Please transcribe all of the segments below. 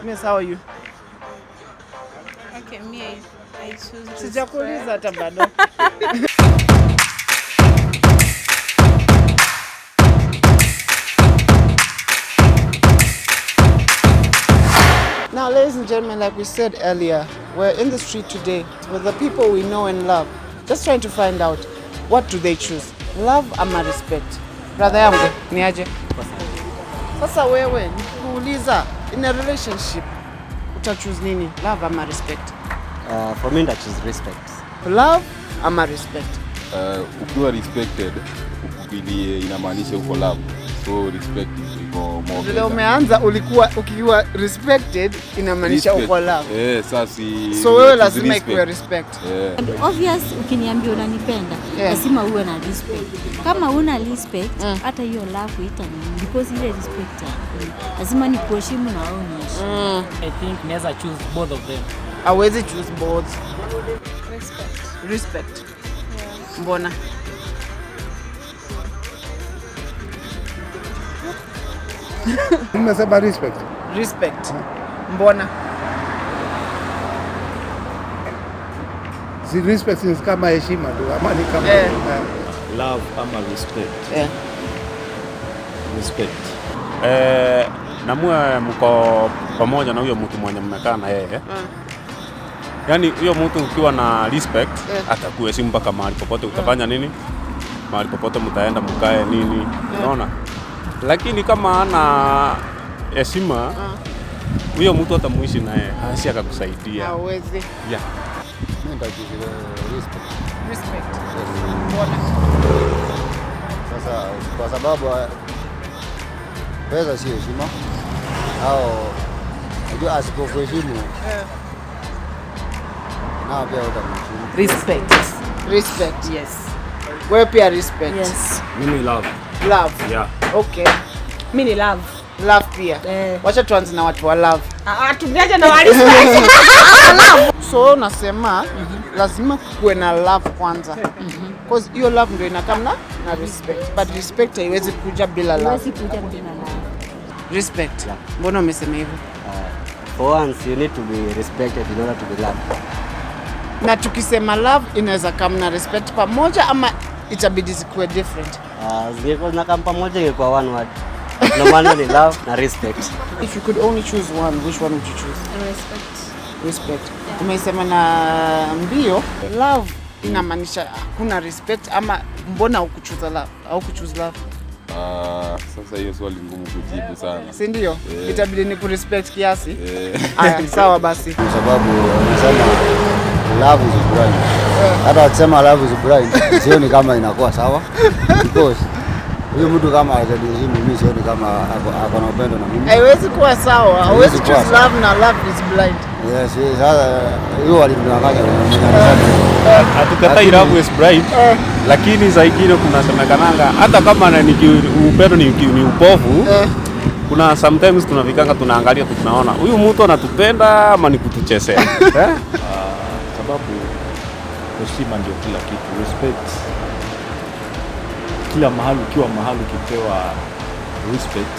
Miss, how are you? Okay, me, I choose respect. Sijakuuliza hata bado. Now, ladies and gentlemen, like we said earlier, we're in the street today with the people we know and love, just trying to find out, what do they choose? Love ama respect? Brother yangu, ni aje? Sasa wewe, nikuuliza, in a relationship, uta choose nini? Love ama respect? For me, I choose respect. Love ama respect? Ukiwa respected, inamaanisha uko love. So respect iko more. Vile umeanza ulikuwa ukiwa respected inamaanisha uko love. Sasa so wewe lazima ikuwe respect. And obvious ukiniambia unanipenda, lazima uwe na respect. Kama una respect, hata hiyo love itanini because ile respect lazima nikuheshimu na wewe uniheshimu. I think naweza choose both of them. Hawezi choose both. Respect. Respect. Yeah. Mbona? Nimesema respect. Respect. Mbona? Si respect ni kama heshima tu, ama ni kama love ama respect. Respect. Na mwe mko pamoja na huyo mtu mwenye mmekaa na yeye. Yaani huyo mtu ukiwa na respect atakuheshimu mpaka mahali popote utafanya nini? Mahali popote mtaenda mkae nini? Unaona? Lakini kama ana heshima huyo mtu atamuishi naye, hasi akakusaidia. Hawezi. Yeah. Mimi nitajibu respect. Respect. Mbona? Sasa kwa sababu pesa si heshima. Au unajua asipokuheshimu na pia utamheshimu. Respect. Respect. Yes. Wewe pia respect. Yes. Mimi love. Love. Yeah. Okay. Mimi ni love. Love pia. Wacha tuanze na watu wa love. Tumiaje na wa respect. So nasema lazima kuwe na love kwanza. Because hiyo love ndio inakamna na respect. But respect haiwezi kuja bila love. Haiwezi kuja bila love. Respect. Mbona umesema hivyo? For once you need to be respected in order to be loved. Na tukisema love inaweza kama na respect pamoja ama itabidi zikuwe different? Zingekuwa na kama pamoja ingekuwa one word. No maana ni love na respect. If you could only choose one, which one would you choose? Respect. Respect. Umesema na mbio, love inamaanisha kuna respect ama mbona hukuchoose love? Au kuchoose love? Sasa hiyo swali ngumu kujibu sana. Si ndio? Itabidi ni kurespect kiasi. Aya, sawa basi. Kwa sababu unasema love is blind. Hata wakisema love is blind, sioni kama inakuwa sawa. Because huyo mtu kama hajadhihiri, mimi sioni kama ako na upendo na mimi. Haiwezi kuwa sawa. Hawezi choose love na love is blind. Yes, sasa hiyo walimdanganya. Hatukatai love is blind. Lakini zaingine kunasemekananga hata kama upendo ni upofu. Kuna sometimes tunavikanga tunaangalia tunaona huyu mtu anatupenda ama ni kutuchezea. Sababu heshima ndio kila kitu. Respect. Kila mahali ukiwa mahali ukipewa respect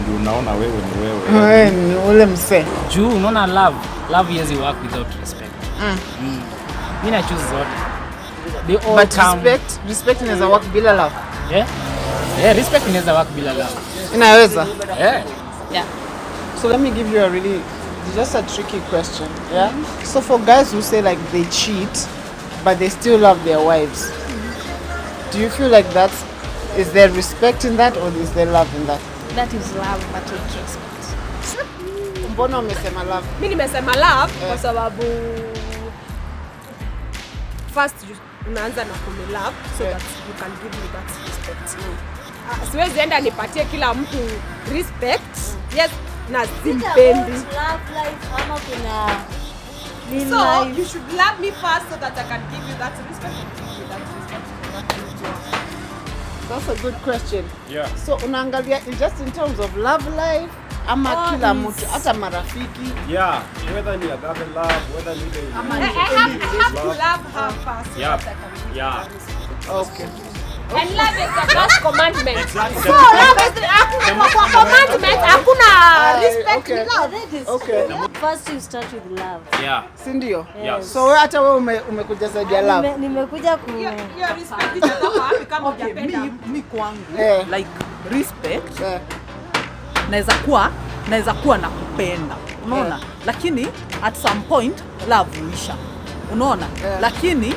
ndio unaona wewe ni wewe. Wewe ni ule mse. Juu unaona love haiwezi work without respect. Mimi na choose zote. They all But come. respect inaweza work bila love. Yeah, respect inaweza work bila love. Inaweza. Yeah. So let me give you just a tricky question. Yeah. So for guys who say like they cheat, but they still love their wives, do you feel like is there respect in that or is there love in that? That is love but with respect. Mbona umesema love? Mimi nimesema love kwa sababu first unaanza na kuni love so that you can give me that respect. Siwezi enda nipatie kila mtu respect. Yes, na simpendi. Love life ama kuna So you should love me first so that I can give you that respect. That's a good question. Yeah. So unaangalia just in terms of love life ama kila mtu hata marafiki. Yeah, whether ni agave love, whether ni I have to love her first. Yeah. So that I can give Yeah. her respect. Okay. And love is the first commandment. So love is the commandment. Hakuna respect okay. in love. Okay. First you start with love. Yeah. Si ndio? Yes. So wewe hata wewe umekuja zaidi ya love. Nimekuja ku Hiyo respect itatoka wapi kama hujapenda? Mi kwangu Eh. respect Eh. naweza kuwa na kupenda, unaona, lakini at some point love huisha, unaona, lakini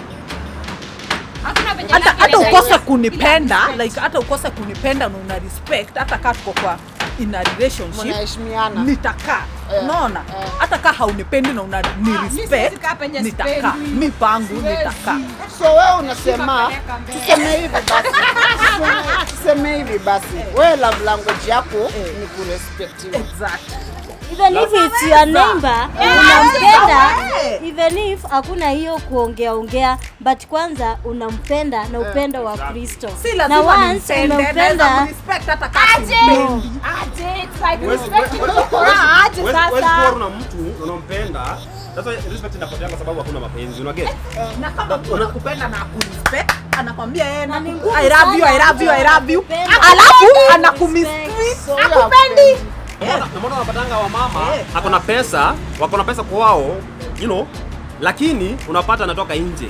hata ukose kunipenda, hata ukose kunipenda na una respect, hata kama tuko kwa in a relationship Mnaheshimiana. nitakaa, unaona, hata kama haunipendi na una ni respect, nitakaa mi pangu, nitakaa. So wewe unasema tuseme hivi basi wewe love language yako ni kurespectiwa. Exactly. even if it's your neighbor unampenda, even if hakuna hiyo kuongea, but kwanza unampenda na upendo wa Kristo. Si Na lazima once unampenda respect hata kama simpendi. Aje, it's like respect kwa aje sasa. Kuna mtu unampenda, sasa respect inapotea kwa sababu hakuna mapenzi, unaget? Na kama unakupenda na kurespect, anakwambia yeye Na ni ngumu I love you, I sana love you, I love you. kupenda. Alafu Respect. anakumistreet. Akupendi. Mbona unapatanga wa mama akona pesa, wako na pesa kwao, you know, lakini unapata anatoka nje.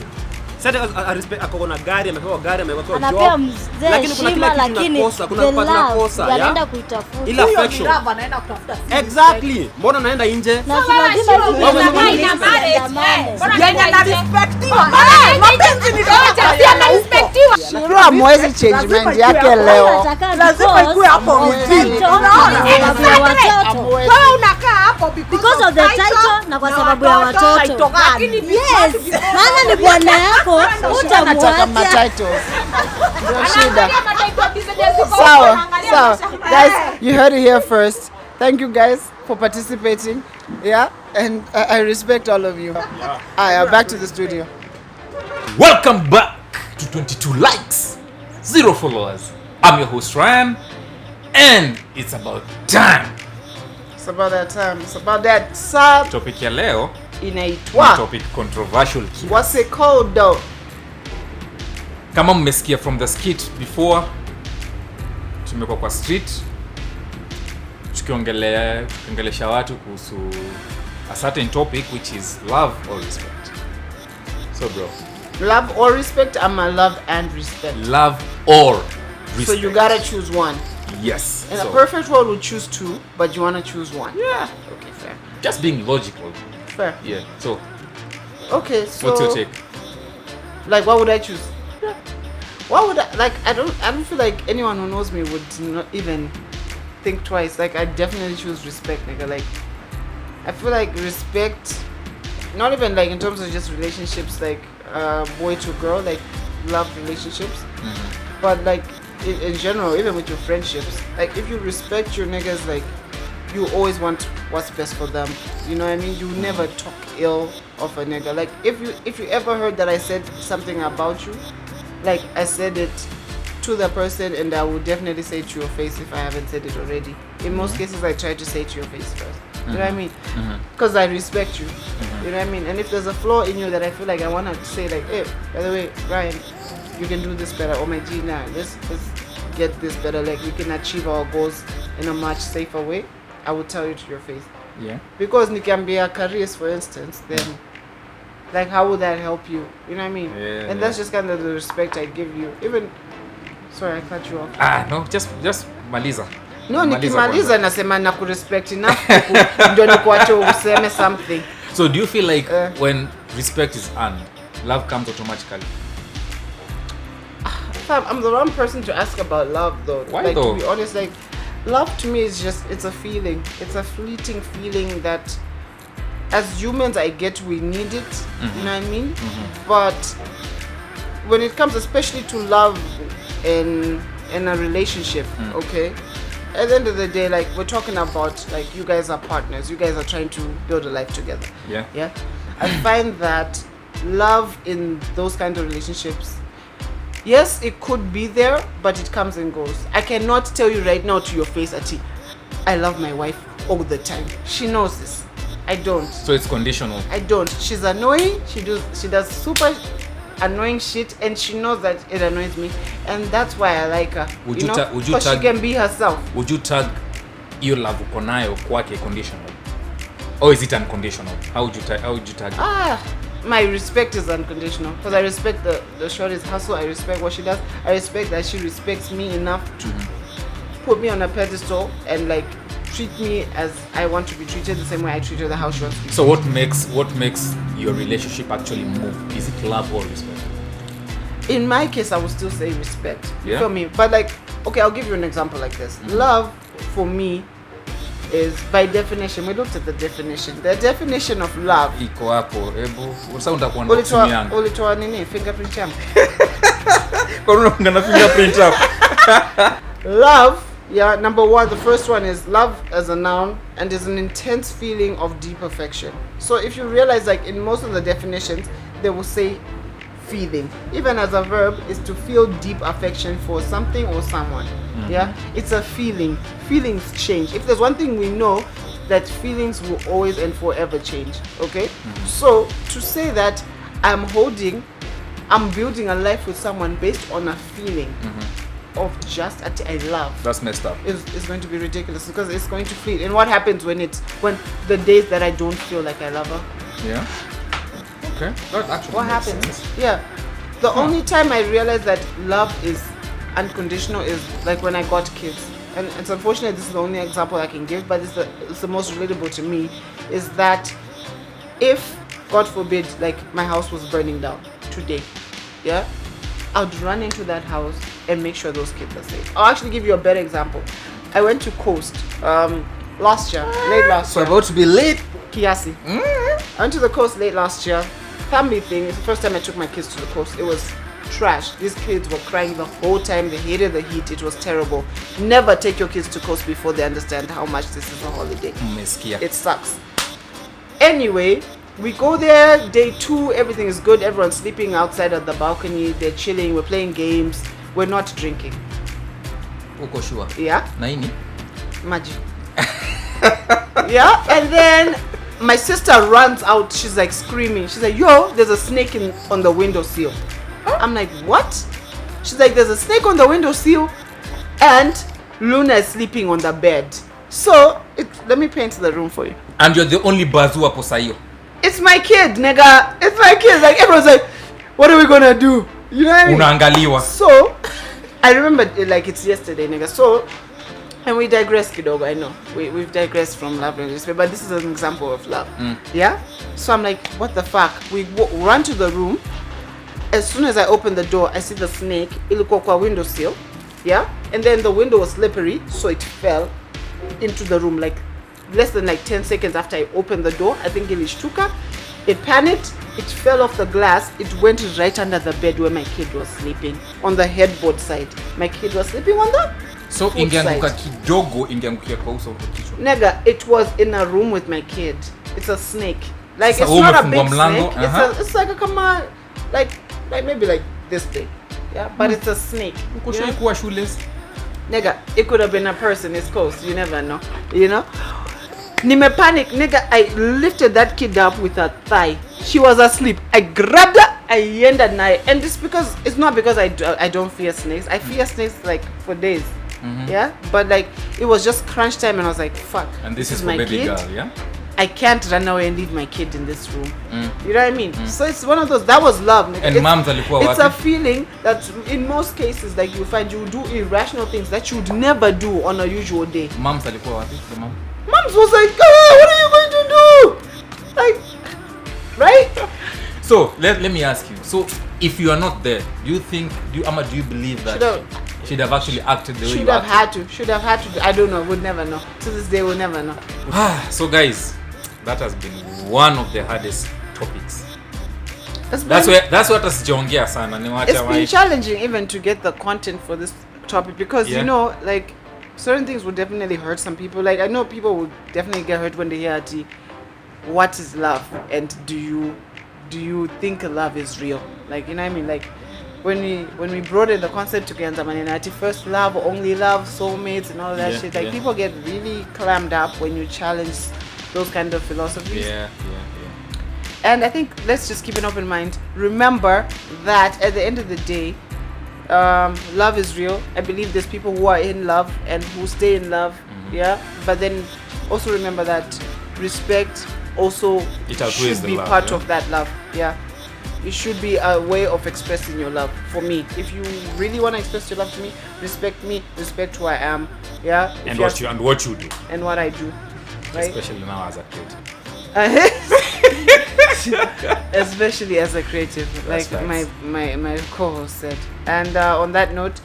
Sasa respect akona gari, amepewa gari, amepewa anapewa job. mzee Lakini kuna kila heshima, kitu lakini nakosa, kuna the kupata love nakosa, yanaenda ya? kuitafuta. Ila Huyo affection. love anaenda kutafuta si Exactly. Mbona unaenda nje? Na si lazima Yenye na respectiwa. Mapenzi ni Shiro amwezi change mind yake leo. lazima ikuwe hapo within. Unaona? Wewe unakaa hapo Because of the title na kwa sababu ya watoto. Title gani? Yes, maana ni bwana yako Nataka ma utamwacha. titles. Ndio shida. Sawa. Guys, you heard it here first. Thank you guys for participating. Yeah, and I respect all of you. Alright, back to the studio. Welcome back to 22 likes, 0 followers. I'm your host Ryan, and it's about time. It's about that time. It's about that sub Topic ya leo ni inaitwa. topic controversial kiasi. What's it called though? Kama mmesikia from the skit before, tumekuwa kwa street tukiongelesha watu kuhusu a certain topic which is love or respect. So bro, Love or respect? I'm a love and respect. love or respect. So you gotta choose one. Yes. In So, a perfect world, we'll choose two, but you wanna choose one. yeah, Okay, fair. just being logical. Fair. Yeah. So, Okay, so what's your take? like, what would I choose? What would I like? I don't feel like anyone who knows me would not even think twice. Like, I definitely choose respect, nigga. Like, I feel like respect, not even like in terms of just relationships, like boy to girl, like love relationships, but like in general, even with your friendships, like if you respect your niggas, like you always want what's best for them. You know what I mean? You never talk ill of a nigga. Like if you ever heard that I said something about you, like I said it to the person, and I will definitely say it to your face if I haven't said it already. In most cases, I try to say it to your face first. You know what I mean? Because I respect you. You know what I mean? And if there's a flaw in you that I feel like I want to say, like, hey, by the way, Ryan, you can do this better. Oh my G, nah, let's get this better. Like, we can achieve our goals in a much safer way. I will tell you to your face. Yeah. Because Nikiambia careers, for instance, then like how would that help you? You know what I mean? Yeah, And that's just kind of the respect I give you. Even sorry, I cut you off. No, just maliza. No, Maliza nikimaliza kwanza. nasema na kurespect enough ndio nikuache useme something. So do you feel like when respect is earned, love comes automatically? Fam, I'm the wrong person to ask about love though. Why like though? to be honest, like love to me is just, it's a feeling. It's a fleeting feeling that as humans I get we need it. You know what I mean? But when it comes especially to love in a relationship, okay? At the end of the day, like we're talking about, like you guys are partners, you guys are trying to build a life together. Yeah. Yeah. I find that love in those kinds of relationships, yes, it could be there, but it comes and goes. I cannot tell you right now to your face, Ati, I love my wife all the time. She knows this. I don't. So it's conditional. I don't. She's annoying. She does super annoying shit, and she knows that it annoys me, and that's why I like her. Would you you know, ta- would you because she tag- can be herself. Would you tag hiyo love uko nayo kwake conditional, or is it unconditional? How would you tag it? My respect is unconditional because I respect the shorty's hustle. I respect what she does. I respect that she respects me enough to put me on a pedestal and like treat me as I want to be treated, the same way I treat her, how she wants to be. So what makes your relationship actually move? Is it love or respect? In my case, I would still say respect. You Yeah. feel me? But like, okay, I'll give you an example like this. Love for me is, by definition, we looked at the definition. The definition of love. Iko hapo, hebu unasound kwa ndo simu yangu. Ulitoa nini? Fingerprint yangu. Kwa nini unangana fingerprint hapo? Love, yeah, number one, the first one is love as a noun and is an intense feeling of deep affection. So if you realize, like in most of the definitions, they will say feeling. Even as a verb, is to feel deep affection for something or someone. Yeah, it's a feeling. Feelings change. If there's one thing we know, that feelings will always and forever change. Okay, so to say that I'm building a life with someone based on a feeling of just I love, That's messed up. is going to be ridiculous because it's going to flee. And what happens when the days that I don't feel like I love her? Yeah. Okay. That actually What makes happens? sense. Yeah. The only time I realized that love is unconditional is like when I got kids. And it's unfortunate this is the only example I can give, but it's the most relatable to me, is that if, God forbid, like my house was burning down today, yeah, I'd run into that house and make sure those kids are safe. I'll actually give you a better example. I went to Coast last year, late last So year. about to be late. Kiasi. I went to the Coast late last year. Family thing. It's the first time I took my kids to the Coast. It was trash. These kids were crying the whole time. They hated the heat. It was terrible. Never take your kids to Coast before they understand how much this is a holiday. Umesikia. It sucks. Anyway, we go there, day 2, everything is good. Everyone's sleeping outside at the balcony. They're chilling. We're playing games. We're not drinking. Uko sure? Yeah? Naini? Maji. Yeah, and then my sister runs out. She's like screaming. She's like, yo, there's a snake on the windowsill. I'm like, what? She's like, there's a snake on the windowsill and Luna is sleeping on the bed. So, let me paint the room for you. And you're the only bazoo hapo sahiyo. It's my kid, nigga. It's my kid. Like, everyone's like, what are we gonna do? You know what I mean? Unaangaliwa. So, I remember it like it's yesterday, nigga. So, and we digress, kidogo, I know. We've digressed from love and respect, but this is an example of love. Yeah? So I'm like, what the fuck? We run to the room. As soon as I open the door, I see the snake. Ilikuwa kwa windowsill. Yeah? And then the window was slippery, so it fell into the room like less than like 10 seconds after I opened the door. I think ilishtuka. It panicked. It fell off the glass. It went right under the bed where my kid was sleeping. On the headboard side. My kid was sleeping on the So foot ingeanguka side. kidogo ingeangukia kwa uso kwa kichwa. Nigga, it was in a room with my kid. It's a snake. Like, Sasa it's not a umefungua big mlango, snake. It's like a kama, like maybe like this big. Yeah, but it's a snake. Uko you sure know? ikuwa shoeless? Nigga, it could have been a person. It's Coast. You never know. You know? Nime panic, nigga. I lifted that kid up with her thigh. She was asleep. I grabbed her. I ended night, and it's not because I don't fear snakes. I fear snakes like for days. Yeah, but like it was just crunch time, and I was like, "Fuck." And this is for my baby kid. girl, yeah? I can't run away and leave my kid in this room. You know what I mean? So it's one of those. That was love, nigga. And moms alikuwa It's a wapi? feeling that in most cases, like you find you do irrational things that you would never do on a usual day. Moms alikuwa wapi? The mom? Moms was like, "Oh, what are you going to do?" Like, right? So let me ask you. So if you are not there, do you believe that she'd have actually acted the way you acted? Should have had to. I don't know. We'll never know. To this day, we'll never know. So guys, that has been one of the hardest topics. That's what sijaongea sana. It's been challenging even to get the content for this topic because you know, like certain things would definitely hurt some people. Like I know people would definitely get hurt when they hear Ati, what is love, and do you think love is real? Like, you know what I mean? Like when we brought in the concept together, Ati, first love, only love, soulmates, and all that shit. Like people get really clammed up when you challenge those kind of philosophies. Yeah. And I think let's just keep an open mind. Remember that at the end of the day, love is real. I believe there's people who are in love and who stay in love. Yeah, but then also remember that respect also should be part of that love. Yeah, it should be a way of expressing your love. For me, if you really want to express your love to me, respect who I am. Yeah, And what you do. And what I do, right? Especially now as a creative. Especially as a creative, That's like facts. my co-host said. And on that note,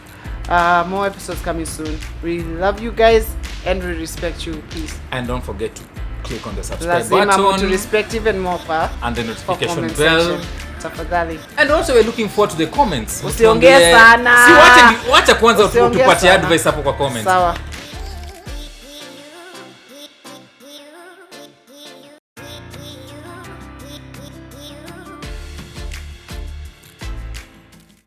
more episodes coming soon. We love you guys and we respect you. Peace. And don't forget to click on the subscribe Lazima to button respect even more pa. and the For notification comment bell. section. Tafadhali. And also we're looking forward to the comments. Usiongee sana. Wacha kwanza Usiongee tupatie sana. advice hapo kwa comments. Sawa.